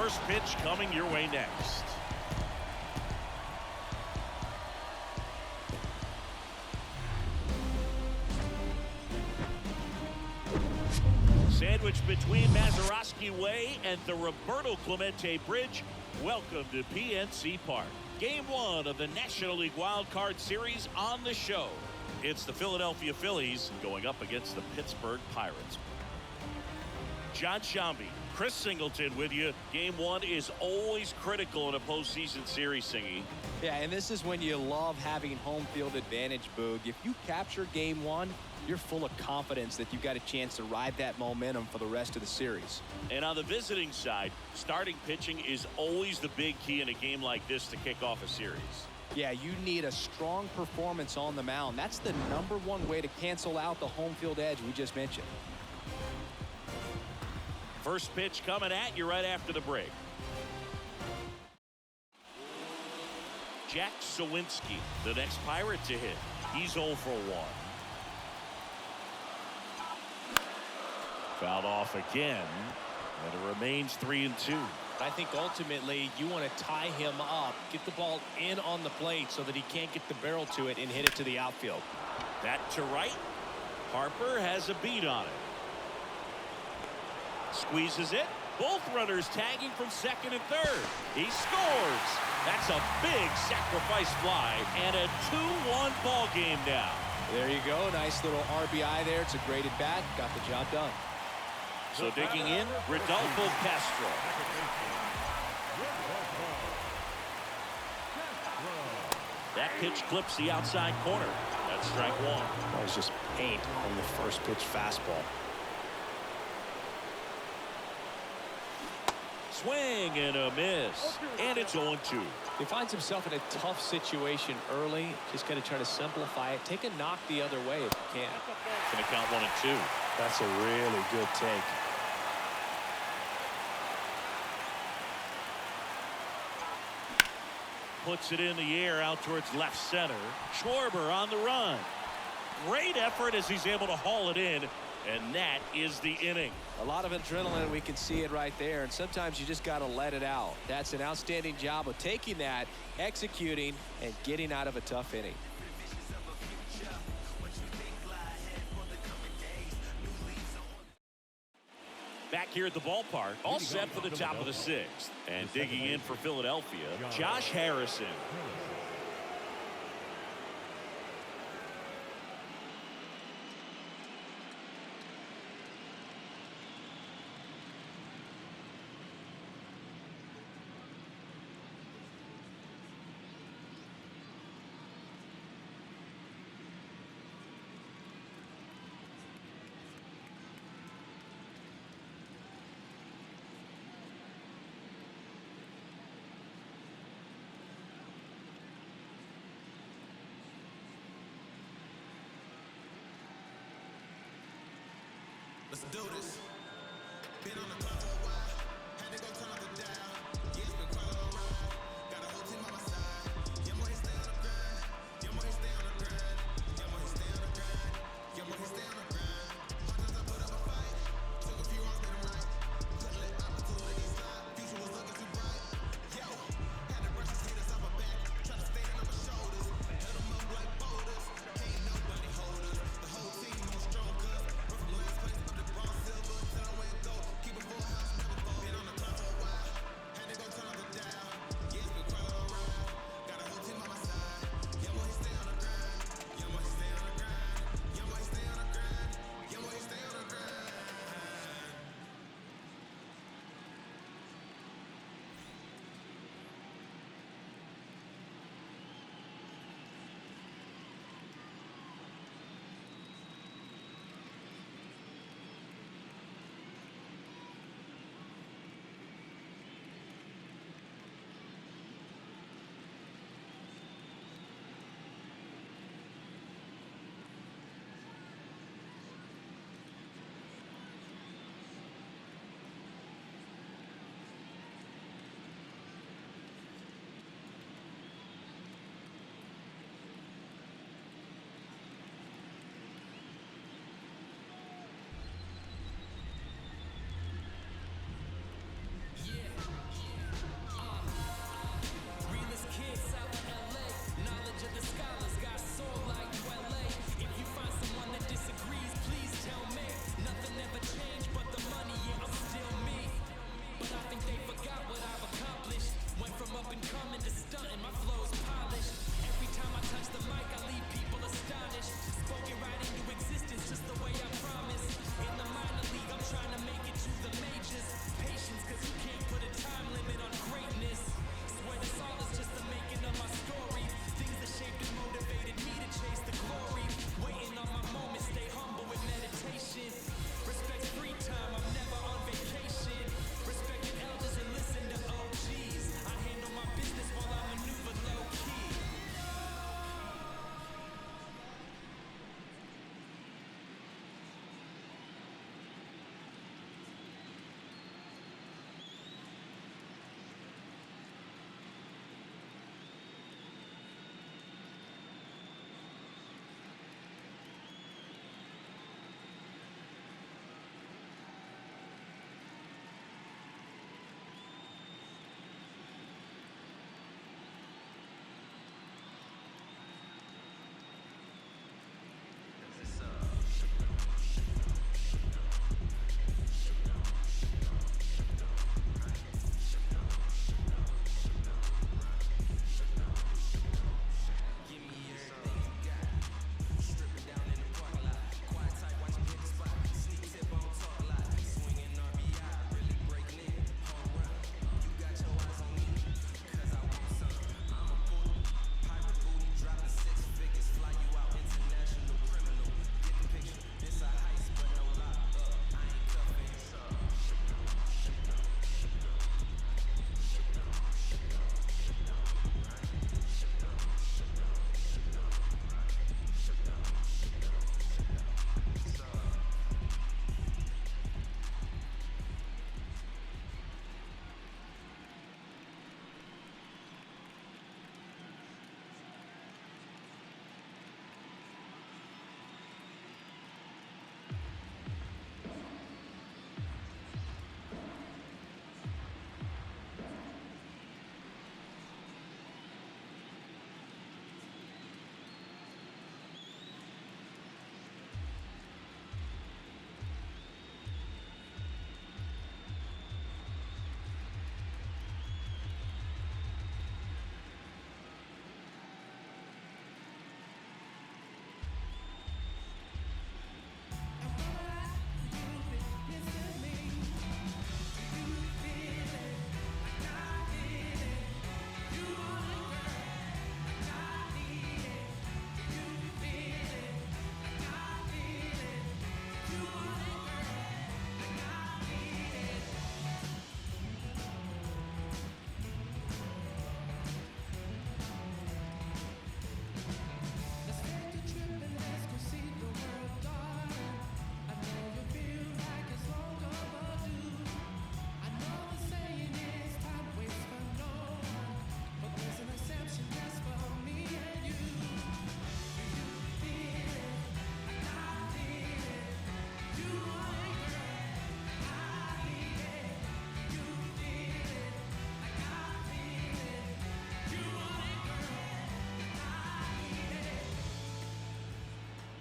First pitch coming your way next. Sandwiched between Mazeroski Way and the Roberto Clemente Bridge. Welcome to PNC Park. Game 1 of the National League Wildcard Series on the show. It's the Philadelphia Phillies going up against the Pittsburgh Pirates. John Shambi, Chris Singleton with you. Game 1 is always critical in a postseason series, Singy. Yeah, and this is when you love having home field advantage, Boog. If you capture Game 1, you're full of confidence that you've got a chance to ride that momentum for the rest of the series. And on the visiting side, starting pitching is always the big key in a game like this to kick off a series. Yeah, you need a strong performance on the mound. That's the #1 way to cancel out the home field edge we just mentioned. First pitch coming at you right after the break. Jack Sawinski, the next Pirate to hit. He's 0 for 1. Fouled off again, and it remains 3-2. I think ultimately you want to tie him up, get the ball in on the plate so that he can't get the barrel to it and hit it to the outfield. That to right. Harper has a beat on it. Squeezes it. Both runners tagging from second and third. He scores. That's a big sacrifice fly and a 2-1 ball game now. There you go. Nice little RBI there. It's a great at bat. Got the job done. So digging in, Rodolfo Castro. That pitch clips the outside corner. That's strike 1. That was just paint on the first pitch fastball. Swing and a miss. And it's 0-2. He finds himself in a tough situation early. Just got to try to simplify it. Take a knock the other way if you can. Going to count 1 and 2. That's a really good take. Puts it in the air out towards left center. Schwarber on the run. Great effort as he's able to haul it in. And that is the inning. A lot of adrenaline. We can see it right there. And sometimes you just got to let it out. That's an outstanding job of taking that, executing, and getting out of a tough inning. Back here at the ballpark, all set for the top of the 6th. And digging in for Philadelphia, Josh Harrison. Let's do this. Been on the clock for a while. Had to go turn up the dial. Yeah, it's been quite a long ride. Got a whole team on my side. Yeah, more he stay on the grind. Yeah, more he stay on the grind. Yeah, more he stay on the grind. Yeah, more he stay on the grind. Hard times I put up a fight. Took a few wrongs, made them right. Couldn't let opportunity slide. Future was looking too bright. Yo, had to brush his haters off my back. Try to stand on my shoulders. Held them up like boulders. Can't nobody hold us. The whole team on strong cuz. We're from last place. Keep it 4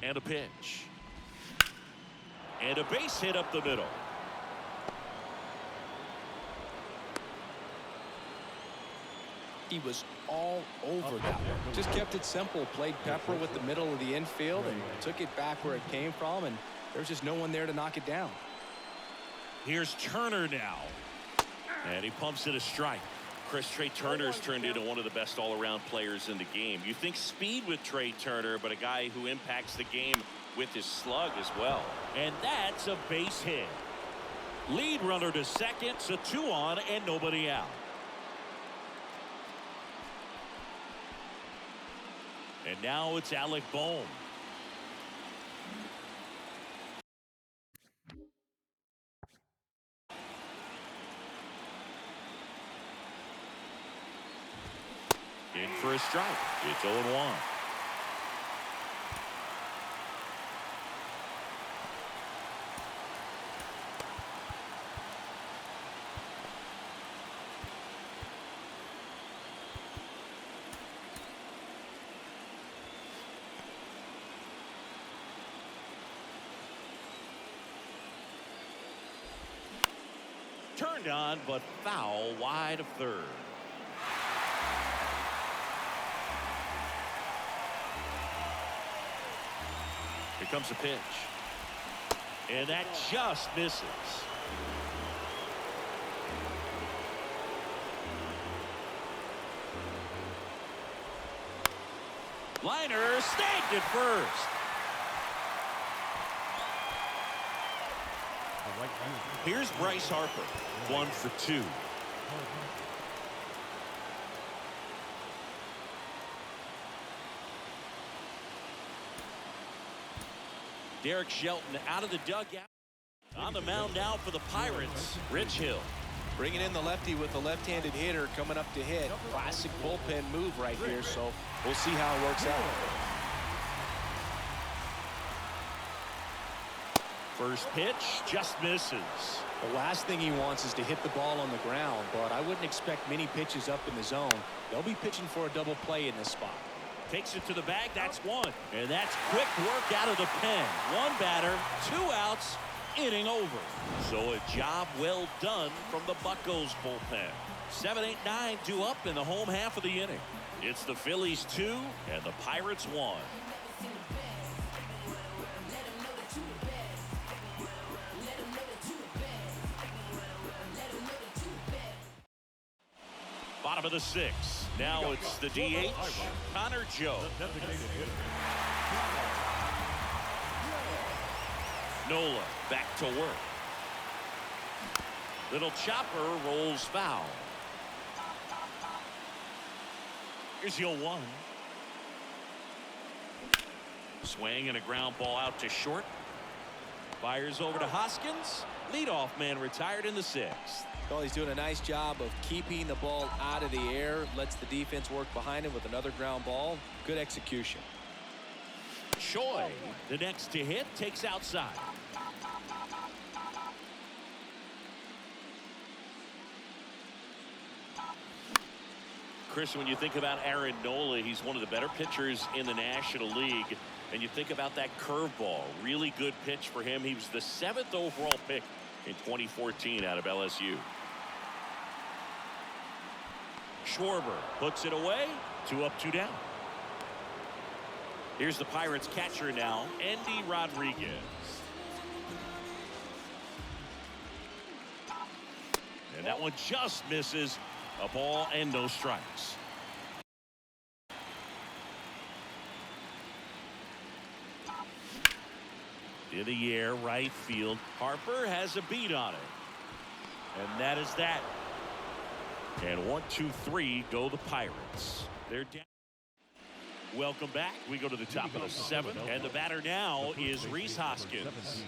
And a pitch. And a base hit up the middle. He was all over that one. Just kept it simple. Played pepper with the middle of the infield and took it back where it came from. And there's just no one there to knock it down. Here's Turner now. And he pumps it a strike. Chris, Trey Turner's turned into one of the best all-around players in the game. You think speed with Trey Turner, but a guy who impacts the game with his slug as well. And that's a base hit. Lead runner to second, so 2 on and nobody out. And now it's Alec Bohm. In for a strike. It's 0-1. Turned on, but foul wide of third. Here comes a pitch. And that just misses. Liner snagged it first. Here's Bryce Harper. 1 for 2. Derek Shelton out of the dugout. On the mound now for the Pirates, Rich Hill. Bringing in the lefty with the left-handed hitter coming up to hit. Classic bullpen move right here, so we'll see how it works out. First pitch just misses. The last thing he wants is to hit the ball on the ground, but I wouldn't expect many pitches up in the zone. They'll be pitching for a double play in this spot. Takes it to the bag. That's 1. And that's quick work out of the pen. 1 batter, 2 outs, inning over. So a job well done from the Buccos bullpen. 7, 8, 9 due up in the home half of the inning. It's the Phillies 2 and the Pirates 1. Bottom of the 6th. Now it's the DH, Connor Joe. Nola back to work. Little chopper rolls foul. Here's 0-1. Swing and a ground ball out to short. Fires over to Hoskins. Leadoff man retired in the 6th. Well, he's doing a nice job of keeping the ball out of the air. Lets the defense work behind him with another ground ball. Good execution. Choi, the next to hit, takes outside. Chris, when you think about Aaron Nola, he's one of the better pitchers in the National League. And you think about that curveball, really good pitch for him. He was the 7th overall pick in 2014 out of LSU. Schwarber puts it away. 2 up, 2 down. Here's the Pirates catcher now, Andy Rodriguez. And that one just misses. A ball and no strikes. In the air, right field. Harper has a beat on it. And that is that. And 1, 2, 3 go the Pirates. They're down. Welcome back. We go to the top of the 7th. And the batter now is Rhys Hoskins.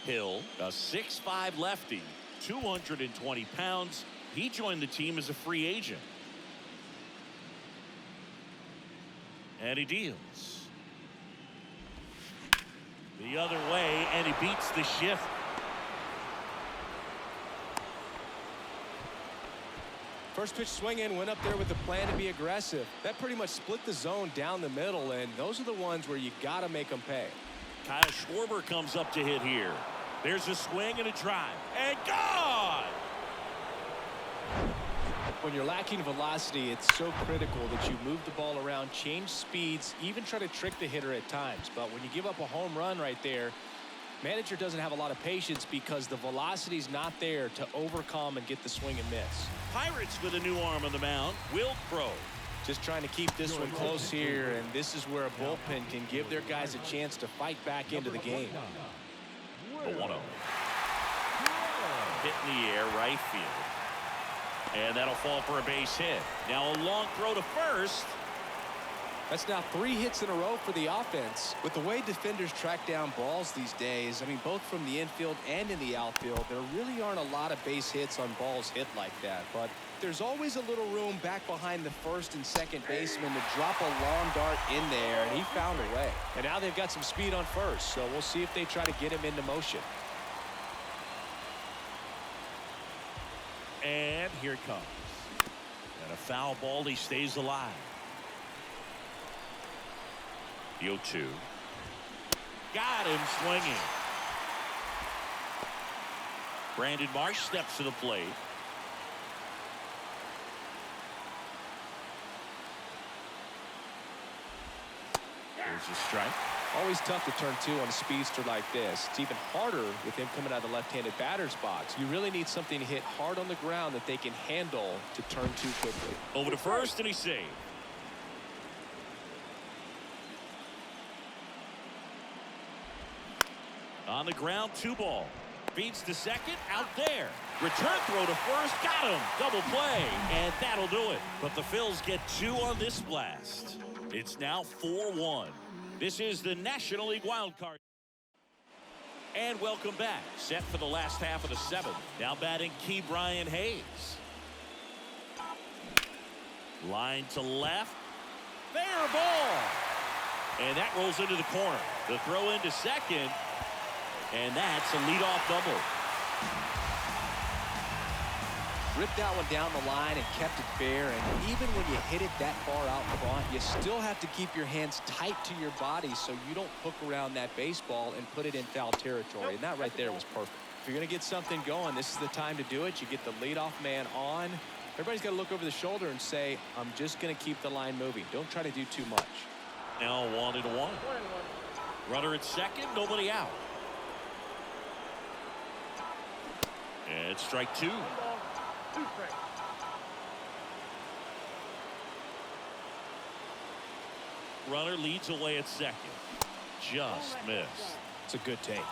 Hill, a 6'5" lefty, 220 pounds. He joined the team as a free agent. And he deals. The other way, and he beats the shift. First pitch swinging, went up there with the plan to be aggressive. That pretty much split the zone down the middle, and those are the ones where you got to make them pay. Kyle Schwarber comes up to hit here. There's a swing and a drive. And gone! When you're lacking velocity, it's so critical that you move the ball around, change speeds, even try to trick the hitter at times. But when you give up a home run right there, manager doesn't have a lot of patience because the velocity's not there to overcome and get the swing and miss. Pirates with a new arm on the mound. Will Crow. Just trying to keep this one close here, and this is where a bullpen can give their guys a chance to fight back into the game. The 1-0. Hit in the air, right field. And that'll fall for a base hit. Now a long throw to first. That's now 3 hits in a row for the offense. With the way defenders track down balls these days, I mean, both from the infield and in the outfield, there really aren't a lot of base hits on balls hit like that. But there's always a little room back behind the first and second baseman to drop a long dart in there, and he found a way. And now they've got some speed on first, so we'll see if they try to get him into motion. And here it comes. And a foul ball. He stays alive. The 0-2. Got him swinging. Brandon Marsh steps to the plate. There's a strike. Always tough to turn 2 on a speedster like this. It's even harder with him coming out of the left-handed batter's box. You really need something to hit hard on the ground that they can handle to turn 2 quickly. Over to first, and he's saved. On the ground, 2 ball. Beats to second, out there. Return throw to first, got him. Double play, and that'll do it. But the Phils get 2 on this blast. It's now 4-1. This is the National League Wildcard. And welcome back. Set for the last half of the 7th. Now batting Key Brian Hayes. Line to left. Fair ball. And that rolls into the corner. The throw into second. And that's a leadoff double. Ripped that one down the line and kept it fair, and even when you hit it that far out front, you still have to keep your hands tight to your body so you don't hook around that baseball and put it in foul territory. And that right there was perfect. If you're going to get something going, this is the time to do it. You get the leadoff man on. Everybody's got to look over the shoulder and say, I'm just going to keep the line moving. Don't try to do too much. Now 1-1. Runner at second, nobody out. And strike 2. Runner leads away at second. Just missed. It's a good take.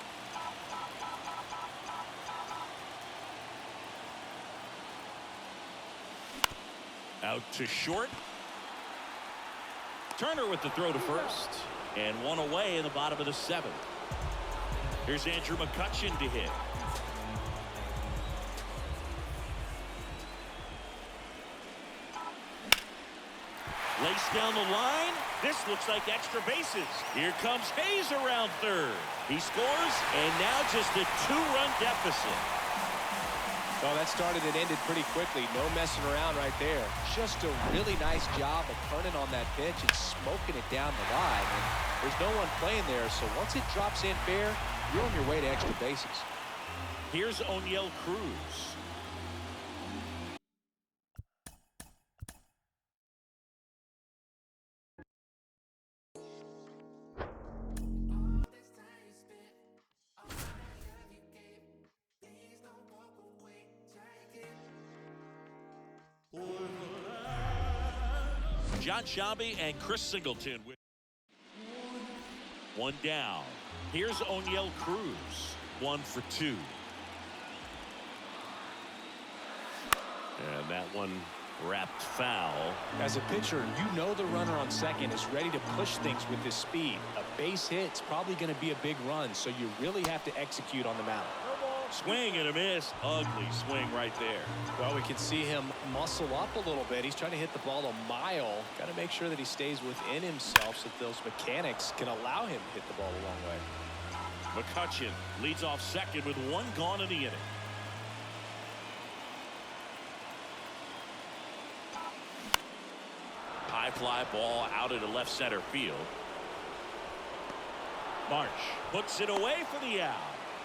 Out to short. Turner with the throw to first. And 1 away in the bottom of the 7th. Here's Andrew McCutchen to hit. Lace down the line. This looks like extra bases. Here comes Hayes around third. He scores, and now just a 2-run deficit. Oh, that started and ended pretty quickly. No messing around right there. Just a really nice job of turning on that pitch and smoking it down the line. And there's no one playing there, so once it drops in fair, you're on your way to extra bases. Here's O'Neill Cruz. John Shabby and Chris Singleton with 1 down. Here's O'Neill Cruz. 1 for 2. And that one wrapped foul. As a pitcher, you know the runner on second is ready to push things with his speed. A base hit's probably going to be a big run, so you really have to execute on the mound. Swing and a miss. Ugly swing right there. Well, we can see him muscle up a little bit. He's trying to hit the ball a mile. Got to make sure that he stays within himself so that those mechanics can allow him to hit the ball a long way. McCutchen leads off second with 1 gone in the inning. fly ball out into left center field. Marsh puts it away for the out.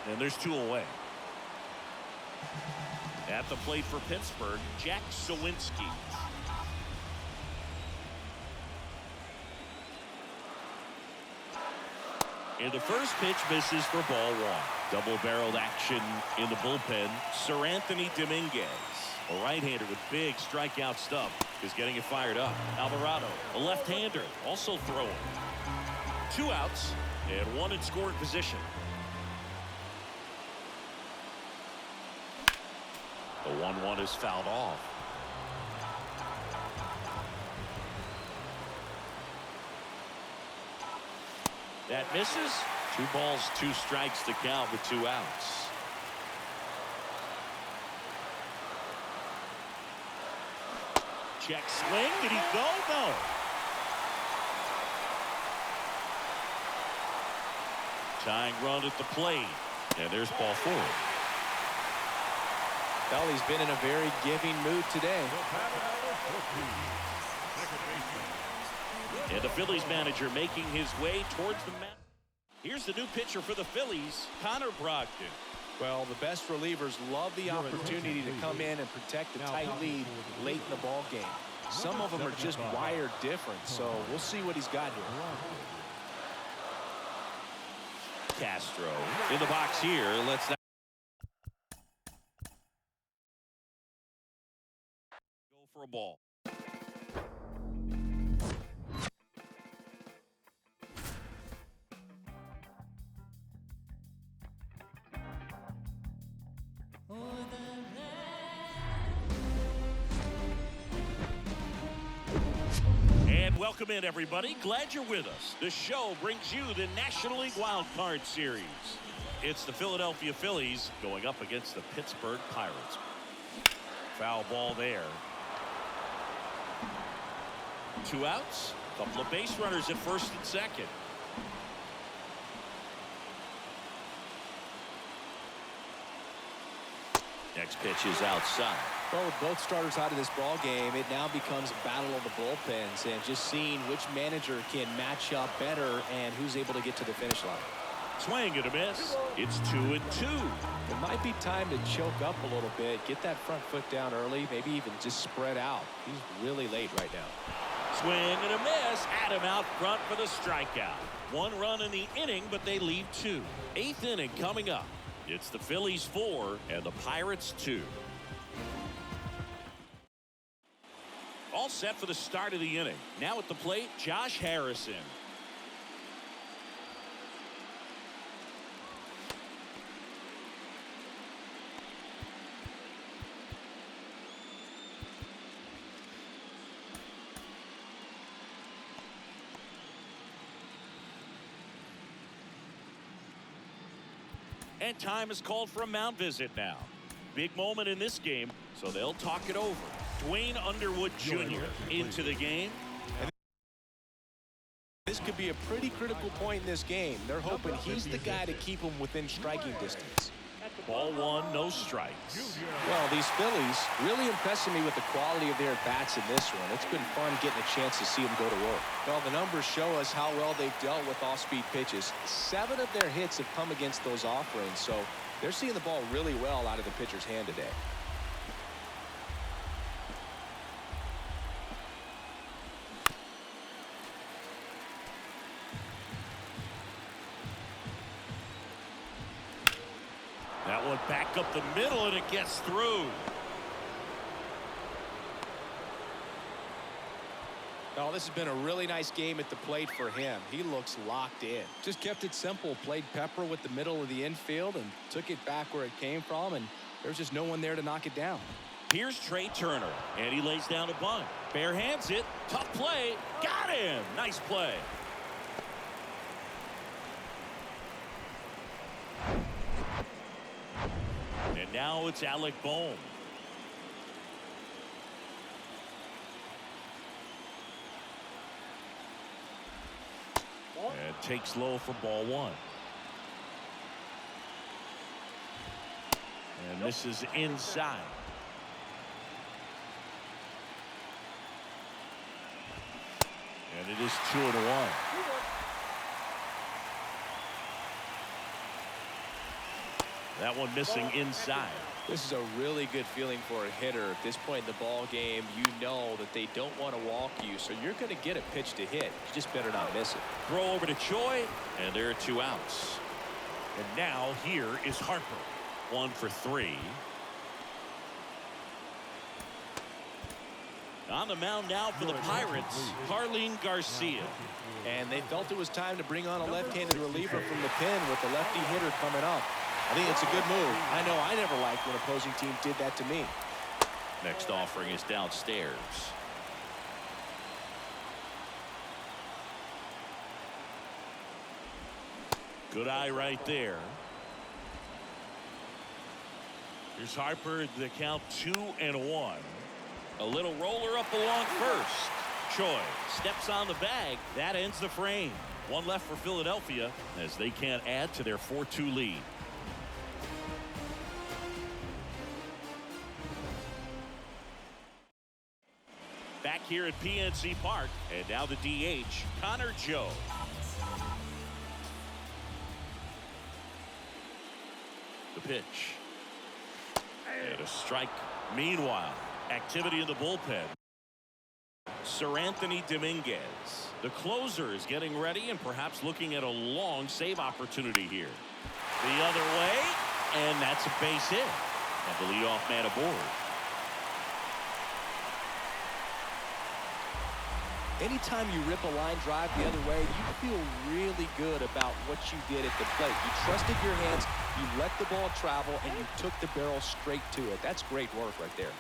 And there's 2 away. At the plate for Pittsburgh, Jack Sawinski. And the first pitch misses for ball 1. Double-barreled action in the bullpen. Sir Anthony Dominguez, a right-hander with big strikeout stuff, is getting it fired up. Alvarado, a left-hander, also throwing. 2 outs and 1 in scoring position. The 1-1 is fouled off. That misses. 2 balls, 2 strikes to count with 2 outs. Check swing. Did he go? No. Tying run at the plate. And there's ball 4. Well, he's been in a very giving mood today. And the Phillies manager making his way towards the mound. Here's the new pitcher for the Phillies, Connor Brogdon. Well, the best relievers love the opportunity to come in and protect the tight lead late in the ball game. Some of them are just wired different, so we'll see what he's got here. Castro in the box here. Let's go for a ball. And welcome in, everybody. Glad you're with us. The show brings you the National League Wildcard Series. It's the Philadelphia Phillies going up against the Pittsburgh Pirates. Foul ball there. 2 outs. Couple of base runners at first and second. Next pitch is outside. Well, with both starters out of this ball game, it now becomes a battle of the bullpens and just seeing which manager can match up better and who's able to get to the finish line. Swing and a miss. It's 2-2. It might be time to choke up a little bit, get that front foot down early, maybe even just spread out. He's really late right now. Swing and a miss. Adam out front for the strikeout. 1 run in the inning, but they leave 2. 8th inning coming up. It's the Phillies 4 and the Pirates 2. All set for the start of the inning. Now at the plate, Josh Harrison. And time is called for a mound visit now. Big moment in this game, so they'll talk it over. Dwayne Underwood Jr. into the game. This could be a pretty critical point in this game. They're hoping he's the guy to keep them within striking distance. Ball 1, no strikes. Well, these Phillies really impressing me with the quality of their bats in this one. It's been fun getting a chance to see them go to work. Well, the numbers show us how well they've dealt with off-speed pitches. 7 of their hits have come against those offerings, so they're seeing the ball really well out of the pitcher's hand today. That one back up the middle, and it gets through. Oh, this has been a really nice game at the plate for him. He looks locked in. Just kept it simple, played pepper with the middle of the infield and took it back where it came from, and there's just no one there to knock it down. Here's Trey Turner, and he lays down a bunt. Bare hands it. Tough play. Got him. Nice play. And now it's Alec Bohm. And takes low for ball 1. And misses inside. And it is 2-1. That one missing inside. This is a really good feeling for a hitter. At this point in the ball game, you know that they don't want to walk you, so you're going to get a pitch to hit. You just better not miss it. Throw over to Choi, and there are 2 outs. And now here is Harper. 1 for 3. On the mound now for the Pirates, Carlin Garcia. And they felt it was time to bring on a left-handed reliever from the pen with the lefty hitter coming up. I think it's a good move. I know I never liked when opposing teams did that to me. Next offering is downstairs. Good eye right there. Here's Harper. The count 2-1. A little roller up along first. Choi steps on the bag. That ends the frame. 1 left for Philadelphia as they can't add to their 4-2 lead. Back here at PNC Park, and now the DH, Connor Joe. The pitch. And a strike. Meanwhile, activity in the bullpen. Sir Anthony Dominguez. The closer is getting ready and perhaps looking at a long save opportunity here. The other way, and that's a base hit. And the leadoff man aboard. Anytime you rip a line drive the other way, you feel really good about what you did at the plate. You trusted your hands, you let the ball travel, and you took the barrel straight to it. That's great work right there.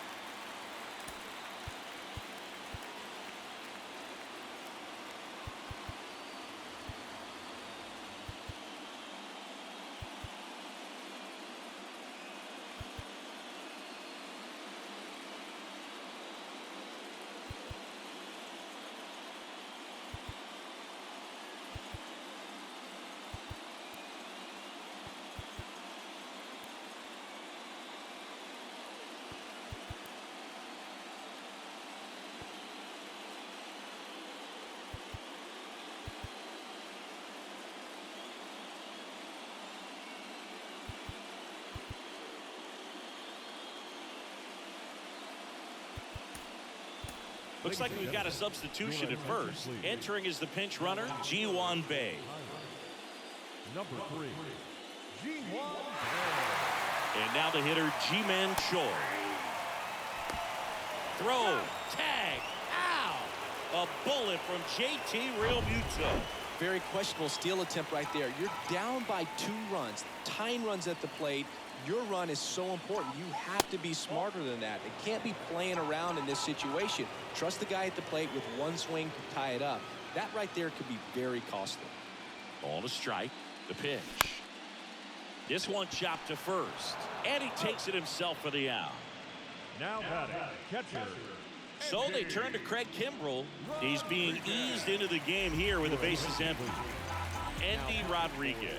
Looks like we've got a substitution at first. Entering is the pinch runner, Gm1. Number 3, Gm1. And now the hitter, Ji-Man Choi. Throw, tag, ow! A bullet from JT Realmuto. Very questionable steal attempt right there. You're down by 2 runs. Tying runs at the plate. Your run is so important. You have to be smarter than that. It can't be playing around in this situation. Trust the guy at the plate with 1 swing to tie it up. That right there could be very costly. Ball to strike. The pitch. This one chopped to first. And he takes it himself for the out. Now batting, catcher. So they turn to Craig Kimbrell. He's being eased into the game here with the bases empty. Andy Rodriguez.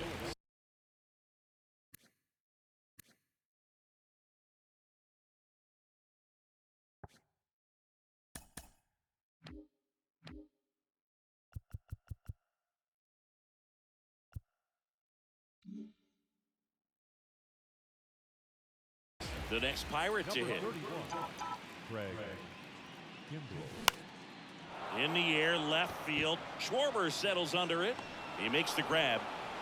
The next Pirate to hit. Craig Kimbrell. In the air, left field. Schwarber settles under it. He makes the grab.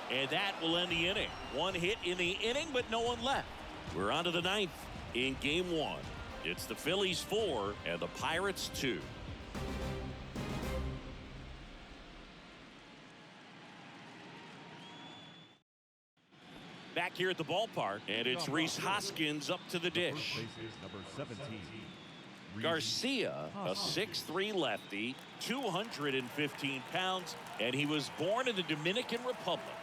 And that will end the inning. 1 hit in the inning, but no one left. We're on to the 9th in Game 1. It's the Phillies 4 and the Pirates 2. Back here at the ballpark, and it's Rhys Hoskins up to the dish. Number 17. Garcia, a 6'3" lefty, 215 pounds, and he was born in the Dominican Republic.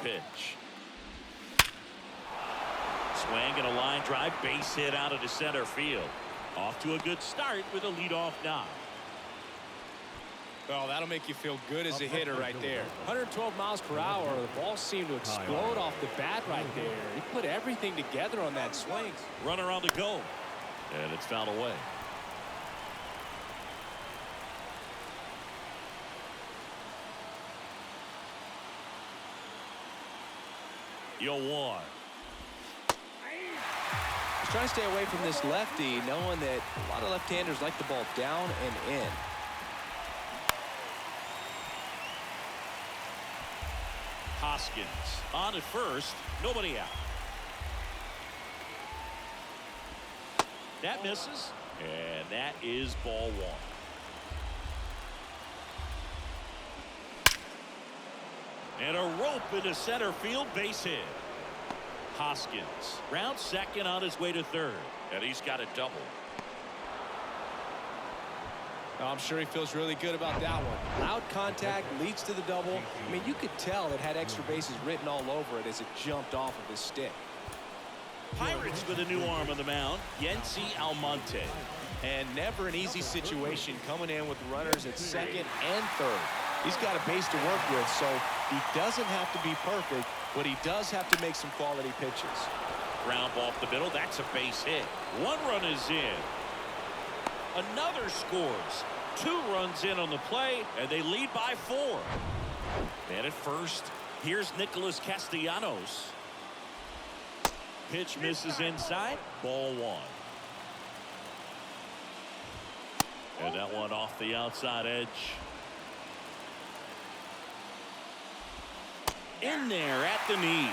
pitch. Swing and a line drive, base hit out of the center field. Off to a good start with a leadoff knock. Well, that'll make you feel good as a hitter right there. 112 miles per hour. The ball seemed to explode off the bat right there. He put everything together on that swing. Runner on the go. And it's fouled away. Gm1. He's trying to stay away from this lefty, knowing that a lot of left-handers like the ball down and in. Hoskins on at first, nobody out. That misses, and that is ball one. And a rope into center field, base hit. Hoskins round second on his way to third, and he's got a double. I'm sure he feels really good about that one. Loud contact leads to the double. I mean, you could tell it had extra bases written all over it as it jumped off of his stick. Pirates with a new arm on the mound, Gm1. And never an easy situation coming in with runners at second and third. He's got a base to work with, so he doesn't have to be perfect, but he does have to make some quality pitches. Ground ball up the middle, that's a base hit. One run is in. Another scores. 2 runs in on the play, and they lead by 4. And at first, here's Nicholas Castellanos. Pitch misses inside, ball one. And that one off the outside edge. In there at the knees.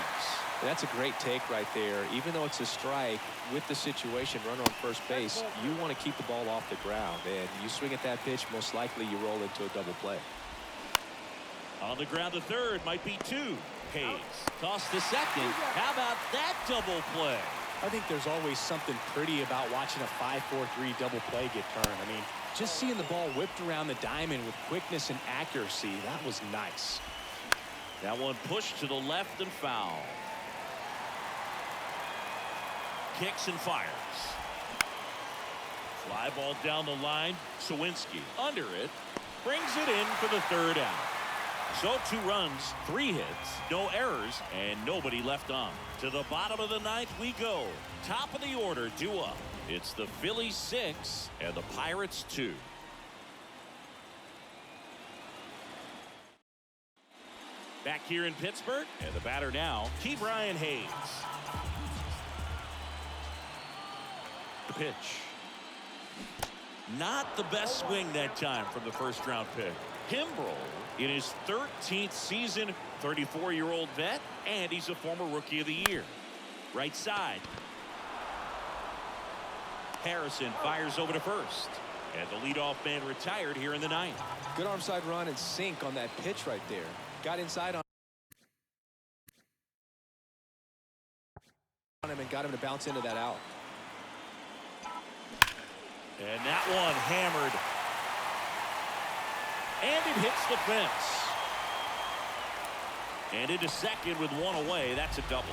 That's a great take right there. Even though it's a strike, with the situation, runner on first base, you want to keep the ball off the ground. And you swing at that pitch, most likely you roll into a double play. On the ground to third, might be 2. Hayes toss to second. How about that double play? I think there's always something pretty about watching a 5-4-3 double play get turned. I mean, just seeing the ball whipped around the diamond with quickness and accuracy, that was nice. That one pushed to the left and foul. Kicks and fires. Fly ball down the line. Sawinski under it. Brings it in for the third out. So 2 runs, 3 hits, no errors, and nobody left on. To the bottom of the 9th we go. Top of the order, due up. It's the Phillies 6 and the Pirates 2. Back here in Pittsburgh, and the batter now, Brian Hayes. The pitch. Not the best swing that time from the first round pick. Kimbrel in his 13th season, 34-year-old vet, and he's a former Rookie of the Year. Right side. Harrison fires over to first. And the leadoff man retired here in the 9th. Good arm side run and sink on that pitch right there. Got inside on him and got him to bounce into that out. And that one hammered. And it hits the fence. And into second with 1 away. That's a double.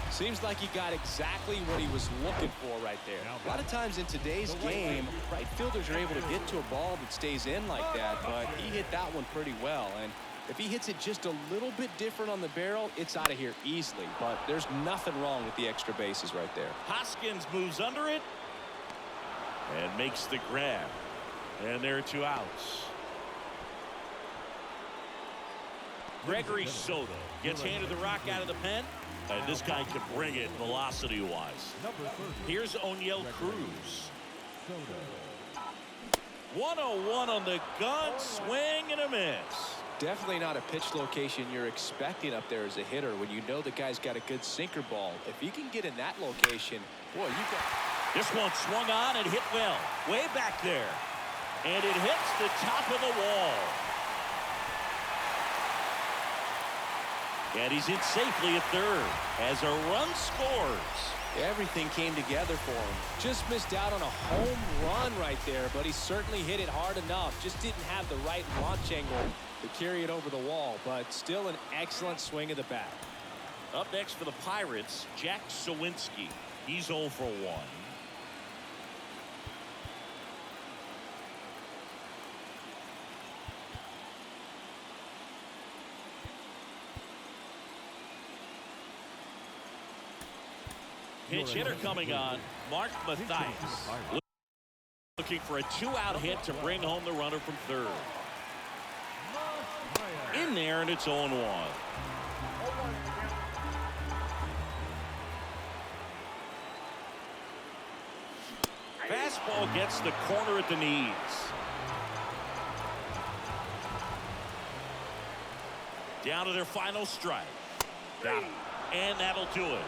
Seems like he got exactly what he was looking for right there. A lot of times in today's game, right fielders are able to get to a ball that stays in like that, but he hit that one pretty well. And if he hits it just a little bit different on the barrel, it's out of here easily. But there's nothing wrong with the extra bases right there. Hoskins moves under it and makes the grab. And there are 2 outs. Gregory Soto gets handed the rock out of the pen. And this guy can bring it velocity-wise. Here's O'Neill Cruz. 101 on the gun, swing and a miss. Definitely not a pitch location you're expecting up there as a hitter when you know the guy's got a good sinker ball. If you can get in that location, boy, you got. This one swung on and hit well, way back there. And it hits the top of the wall. And he's in safely at third as a run scores. Everything came together for him. Just missed out on a home run right there, but he certainly hit it hard enough. Just didn't have the right launch angle to carry it over the wall, but still an excellent swing of the bat. Up next for the Pirates, Jack Sawinski. He's 0 for 1. Pinch hitter coming on, Mark Mathias. Looking for a 2-out hit to bring home the runner from third. In there, and it's 0-1. Fastball gets the corner at the knees. Down to their final strike. Got him. And that'll do it.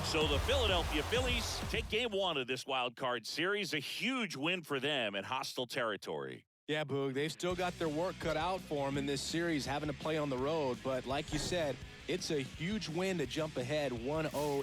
So the Philadelphia Phillies take game 1 of this wild card series. A huge win for them in hostile territory. Yeah, Boog, they've still got their work cut out for them in this series, having to play on the road. But like you said, it's a huge win to jump ahead 1-0